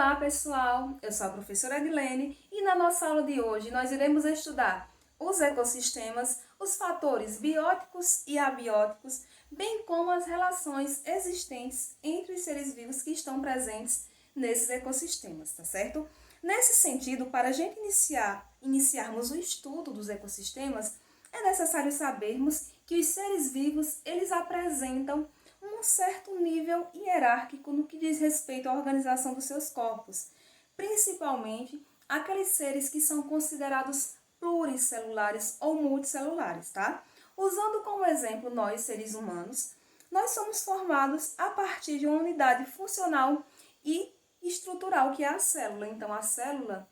Olá pessoal, eu sou a professora Edilene e na nossa aula de hoje nós iremos estudar os ecossistemas, os fatores bióticos e abióticos, bem como as relações existentes entre os seres vivos que estão presentes nesses ecossistemas, tá certo? Nesse sentido, para a gente iniciarmos o estudo dos ecossistemas, é necessário sabermos que os seres vivos, eles apresentam um certo nível hierárquico no que diz respeito à organização dos seus corpos, principalmente aqueles seres que são considerados pluricelulares ou multicelulares, tá? Usando como exemplo nós, seres humanos, nós somos formados a partir de uma unidade funcional e estrutural que é a célula. Então, a célula,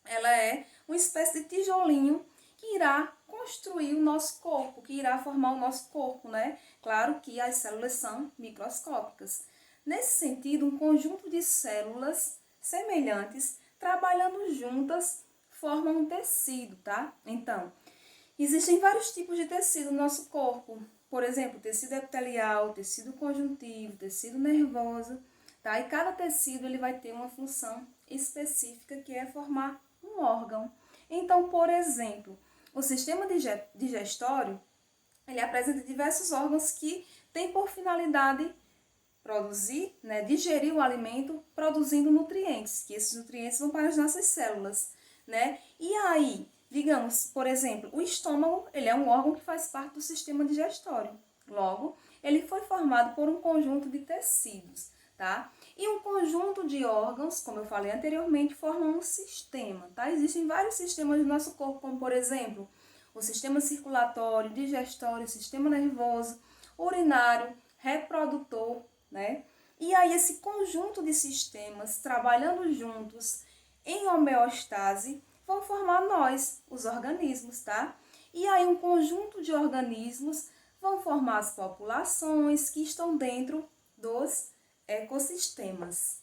ela é uma espécie de tijolinho que irá construir o nosso corpo, que irá formar o nosso corpo, né? Claro que as células são microscópicas. Nesse sentido, um conjunto de células semelhantes, trabalhando juntas, formam um tecido, tá? Então, existem vários tipos de tecido no nosso corpo. Por exemplo, tecido epitelial, tecido conjuntivo, tecido nervoso, tá? E cada tecido ele vai ter uma função específica que é formar um órgão. Então, por exemplo, o sistema digestório, ele apresenta diversos órgãos que têm por finalidade produzir, né, digerir o alimento, produzindo nutrientes, que esses nutrientes vão para as nossas células, né? E aí, digamos, por exemplo, o estômago, ele é um órgão que faz parte do sistema digestório. Logo, ele foi formado por um conjunto de tecidos, tá? E um conjunto de órgãos, como eu falei anteriormente, formam um sistema, tá? Existem vários sistemas do nosso corpo, como por exemplo, o sistema circulatório, digestório, sistema nervoso, urinário, reprodutor, né? E aí esse conjunto de sistemas trabalhando juntos em homeostase vão formar nós, os organismos, tá? E aí um conjunto de organismos vão formar as populações que estão dentro dos ecossistemas.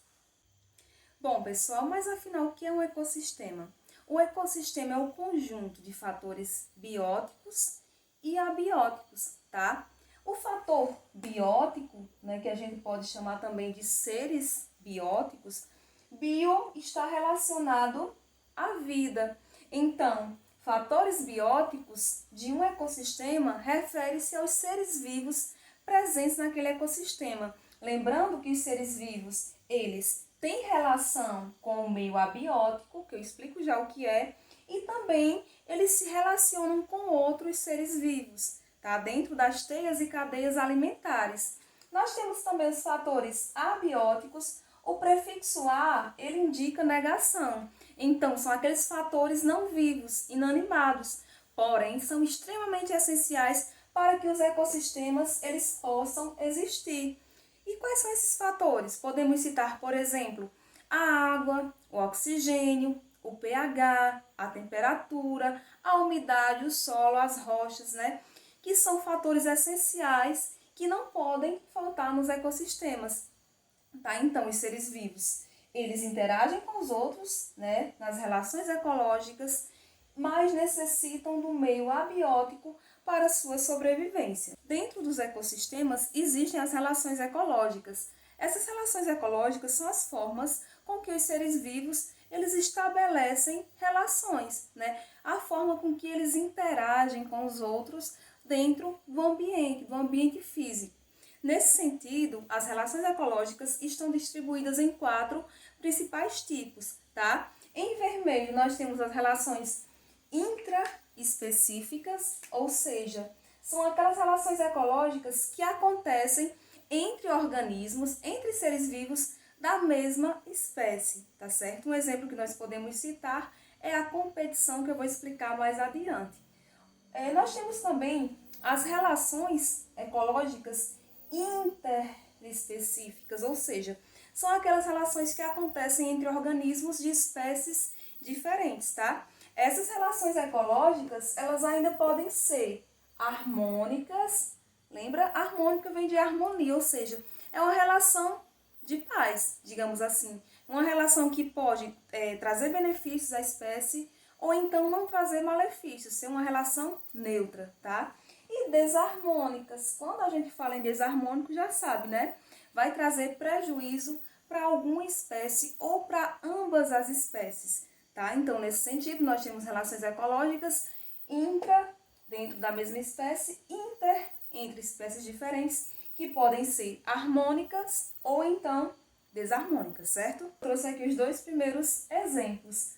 Bom, pessoal, mas afinal, o que é um ecossistema? O ecossistema é o conjunto de fatores bióticos e abióticos, tá? O fator biótico, né, que a gente pode chamar também de seres bióticos, bio está relacionado à vida. Então, fatores bióticos de um ecossistema refere-se aos seres vivos presentes naquele ecossistema. Lembrando que os seres vivos, eles têm relação com o meio abiótico, que eu explico já o que é, e também eles se relacionam com outros seres vivos, tá? Dentro das teias e cadeias alimentares. Nós temos também os fatores abióticos. O prefixo a, ele indica negação. Então, são aqueles fatores não vivos, inanimados, porém, são extremamente essenciais para que os ecossistemas eles possam existir. E quais são esses fatores? Podemos citar, por exemplo, a água, o oxigênio, o pH, a temperatura, a umidade, o solo, as rochas, né? Que são fatores essenciais que não podem faltar nos ecossistemas. Tá? Então, os seres vivos, eles interagem com os outros, né, nas relações ecológicas, mas necessitam do meio abiótico para sua sobrevivência. Dentro dos ecossistemas existem as relações ecológicas. Essas relações ecológicas são as formas com que os seres vivos eles estabelecem relações, né? A forma com que eles interagem com os outros dentro do ambiente físico. Nesse sentido, as relações ecológicas estão distribuídas em 4 principais tipos, tá? Em vermelho, nós temos as relações intraespecíficas, ou seja, são aquelas relações ecológicas que acontecem entre organismos, entre seres vivos da mesma espécie, tá certo? Um exemplo que nós podemos citar é a competição, que eu vou explicar mais adiante. Nós temos também as relações ecológicas interespecíficas, ou seja, são aquelas relações que acontecem entre organismos de espécies diferentes, tá? Essas relações ecológicas, elas ainda podem ser harmônicas. Lembra? Harmônica vem de harmonia, ou seja, é uma relação de paz, digamos assim. Uma relação que pode trazer benefícios à espécie ou então não trazer malefícios, ser uma relação neutra, tá? E desarmônicas, quando a gente fala em desarmônico, já sabe, né? Vai trazer prejuízo para alguma espécie ou para ambas as espécies, tá? Então, nesse sentido, nós temos relações ecológicas intra, dentro da mesma espécie, inter, entre espécies diferentes, que podem ser harmônicas ou então desarmônicas, certo? Trouxe aqui os dois primeiros exemplos,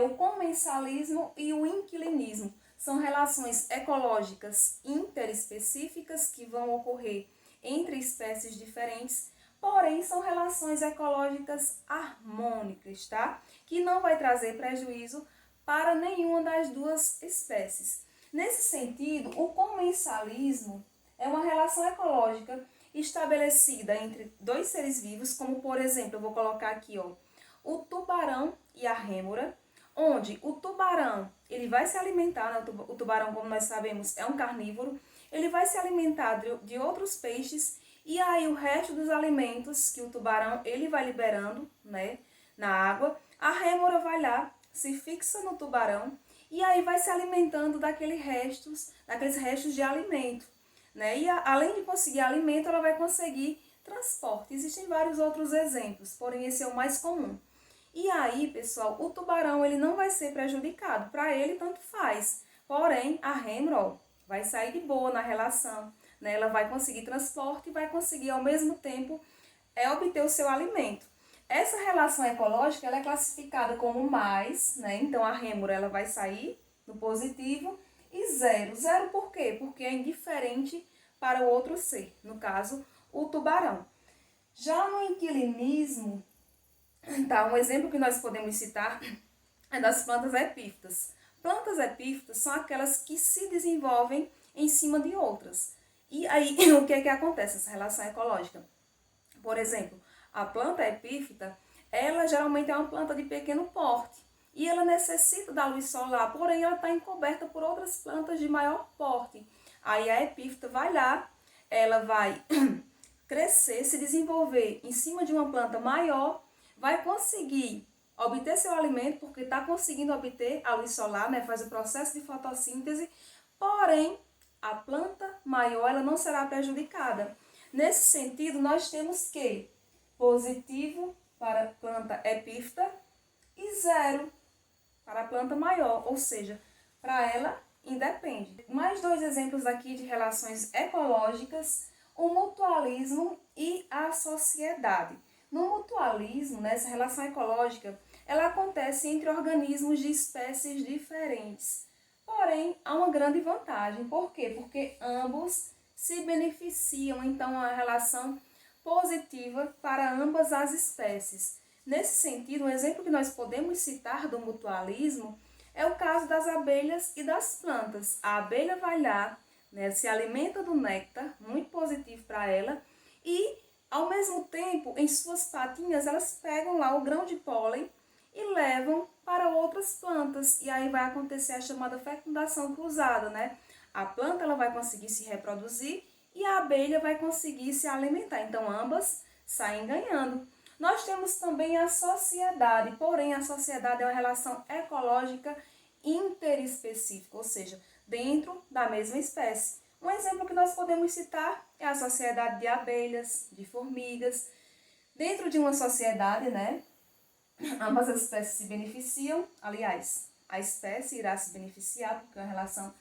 o comensalismo e o inquilinismo. São relações ecológicas interespecíficas que vão ocorrer entre espécies diferentes, porém são relações ecológicas harmônicas, tá? Que não vai trazer prejuízo para nenhuma das duas espécies. Nesse sentido, o comensalismo é uma relação ecológica estabelecida entre dois seres vivos, como por exemplo, eu vou colocar aqui, o tubarão e a rêmora, onde o tubarão, ele vai se alimentar, né? O tubarão, como nós sabemos, é um carnívoro, ele vai se alimentar de outros peixes, e aí o resto dos alimentos que o tubarão, ele vai liberando, né, na água, a rêmora vai lá, se fixa no tubarão, e aí vai se alimentando daqueles restos de alimento, né? E além de conseguir alimento, ela vai conseguir transporte. Existem vários outros exemplos, porém esse é o mais comum. E aí, pessoal, o tubarão ele não vai ser prejudicado. Para ele, tanto faz. Porém, a rêmora vai sair de boa na relação, né? Ela vai conseguir transporte e vai conseguir, ao mesmo tempo, obter o seu alimento. Essa relação ecológica ela é classificada como mais, né? Então, a rêmora ela vai sair no positivo e zero. Zero por quê? Porque é indiferente para o outro ser, no caso, o tubarão. Já no inquilinismo, tá, um exemplo que nós podemos citar é das plantas epífitas. Plantas epífitas são aquelas que se desenvolvem em cima de outras. E aí, o que é que acontece essa relação ecológica? Por exemplo, a planta epífita, ela geralmente é uma planta de pequeno porte e ela necessita da luz solar, porém ela está encoberta por outras plantas de maior porte. Aí a epífita vai lá, ela vai crescer, se desenvolver em cima de uma planta maior, vai conseguir obter seu alimento, porque está conseguindo obter a luz solar, né? Faz o processo de fotossíntese, porém a planta maior ela não será prejudicada. Nesse sentido, nós temos que positivo para a planta epífita e zero para a planta maior, ou seja, para ela independe. Mais dois exemplos aqui de relações ecológicas, o mutualismo e a sociedade. No mutualismo, nessa relação ecológica, ela acontece entre organismos de espécies diferentes. Porém, há uma grande vantagem. Por quê? Porque ambos se beneficiam, então, a relação positiva para ambas as espécies. Nesse sentido, um exemplo que nós podemos citar do mutualismo é o caso das abelhas e das plantas. A abelha vai lá, né, se alimenta do néctar, muito positivo para ela, e, ao mesmo tempo, em suas patinhas, elas pegam lá o grão de pólen e levam para outras plantas. E aí vai acontecer a chamada fecundação cruzada, né? A planta ela vai conseguir se reproduzir e a abelha vai conseguir se alimentar. Então, ambas saem ganhando. Nós temos também a sociedade, porém a sociedade é uma relação ecológica interespecífica, ou seja, dentro da mesma espécie. Um exemplo que nós podemos citar é a sociedade de abelhas, de formigas. Dentro de uma sociedade, né, ambas as espécies se beneficiam, aliás, a espécie irá se beneficiar porque é uma relação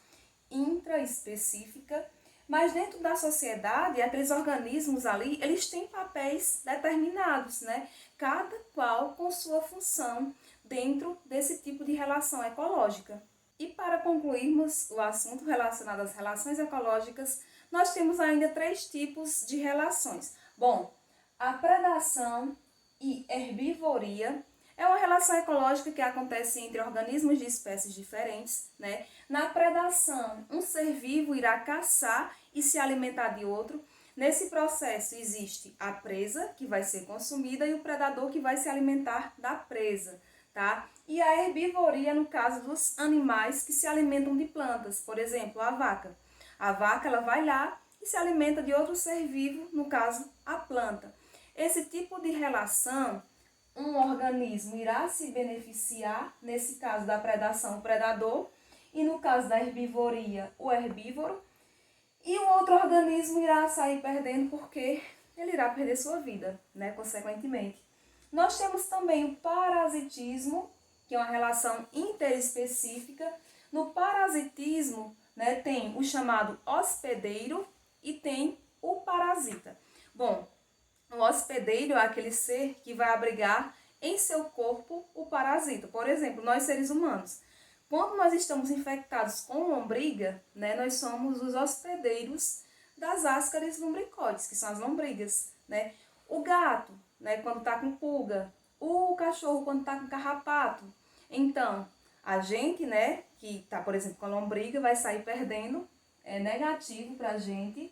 intraespecífica, mas dentro da sociedade, aqueles organismos ali, eles têm papéis determinados, né? Cada qual com sua função dentro desse tipo de relação ecológica. E para concluirmos o assunto relacionado às relações ecológicas, nós temos ainda 3 tipos de relações. Bom, a predação e herbivoria é uma relação ecológica que acontece entre organismos de espécies diferentes, né? Na predação, um ser vivo irá caçar e se alimentar de outro. Nesse processo existe a presa, que vai ser consumida, e o predador, que vai se alimentar da presa, tá? E a herbivoria, no caso dos animais que se alimentam de plantas, por exemplo, a vaca. A vaca, ela vai lá e se alimenta de outro ser vivo, no caso, a planta. Esse tipo de relação, um organismo irá se beneficiar, nesse caso da predação, o predador, e no caso da herbivoria, o herbívoro, e o outro organismo irá sair perdendo porque ele irá perder sua vida, né, consequentemente. Nós temos também o parasitismo, que é uma relação interespecífica. No parasitismo, né, tem o chamado hospedeiro e tem o parasita. Bom, o hospedeiro é aquele ser que vai abrigar em seu corpo o parasita. Por exemplo, nós seres humanos, quando nós estamos infectados com lombriga, né, nós somos os hospedeiros das ascaris lumbricoides, que são as lombrigas, né? O gato, né, quando está com pulga, o cachorro quando está com carrapato. Então, a gente, né, que está, por exemplo, com a lombriga, vai sair perdendo, é negativo para a gente,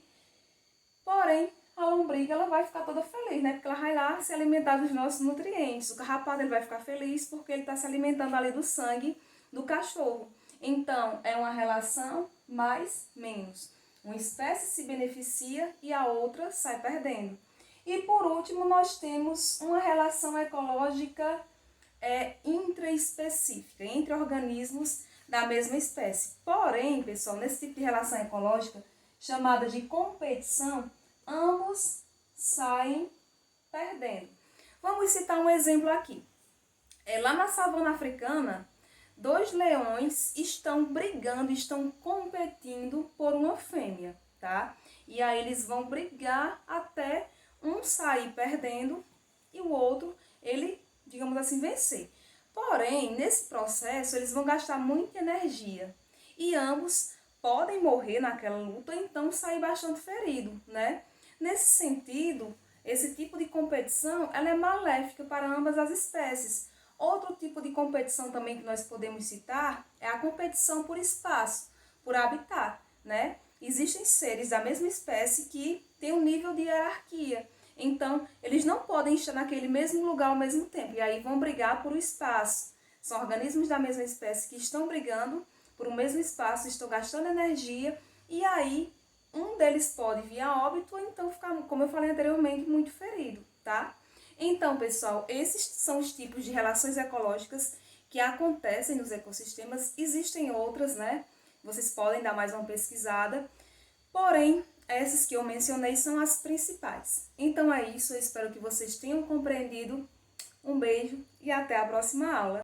porém, a lombriga ela vai ficar toda feliz, né, porque ela vai lá se alimentar dos nossos nutrientes. O carrapato ele vai ficar feliz porque ele está se alimentando ali do sangue do cachorro. Então, é uma relação mais menos. Uma espécie se beneficia e a outra sai perdendo. E por último, nós temos uma relação ecológica intraespecífica, entre organismos da mesma espécie. Porém, pessoal, nesse tipo de relação ecológica, chamada de competição, ambos saem perdendo. Vamos citar um exemplo aqui. Lá na savana africana, 2 leões estão brigando, estão competindo por uma fêmea, tá? E aí eles vão brigar até um sair perdendo e o outro, ele, digamos assim, vencer. Porém, nesse processo, eles vão gastar muita energia e ambos podem morrer naquela luta ou então sair bastante ferido, né? Nesse sentido, esse tipo de competição, ela é maléfica para ambas as espécies. Outro tipo de competição também que nós podemos citar é a competição por espaço, por habitat, né? Existem seres da mesma espécie que têm um nível de hierarquia. Então, eles não podem estar naquele mesmo lugar ao mesmo tempo. E aí vão brigar por um espaço. São organismos da mesma espécie que estão brigando por um mesmo espaço, estão gastando energia. E aí, um deles pode vir a óbito ou então ficar, como eu falei anteriormente, muito ferido, tá? Então, pessoal, esses são os tipos de relações ecológicas que acontecem nos ecossistemas. Existem outras, né? Vocês podem dar mais uma pesquisada. Porém, essas que eu mencionei são as principais. Então é isso, eu espero que vocês tenham compreendido. Um beijo e até a próxima aula.